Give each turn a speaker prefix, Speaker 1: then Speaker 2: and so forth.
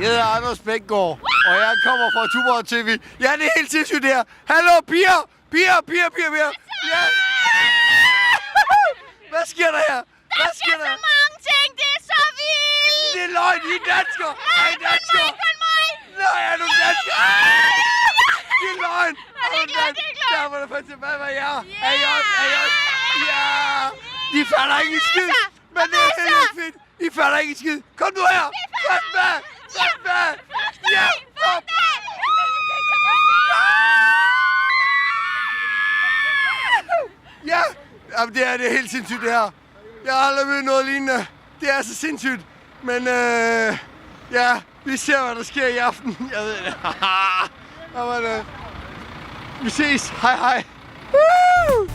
Speaker 1: Jeg hedder Anders Bækgaard, og jeg kommer fra Tuborg TV. Ja, det er helt sindssygt det her. Hallo, piger! Piger! Ja. Hvad sker der her?
Speaker 2: Der sker så mange ting, det er så vildt!
Speaker 1: Det er løgn, I er danskere!
Speaker 2: Nej, kun mig!
Speaker 1: Nej, er du dansker? Det er løgn!
Speaker 2: det er klart.
Speaker 1: Der var der fandt tilbage, hvad jeg er. Er I også? Ja! De falder ikke i skid, men det er helt fedt. I falder ikke i skid. Kom nu her! Først med! Ja! Ja! Jamen, det er helt sindssygt, det her. Jeg har aldrig mødt noget lignende. Det er så sindssygt. Men ja, vi ser, hvad der sker i aften. Jeg ved det. Jamen, vi ses. Hej. Woo!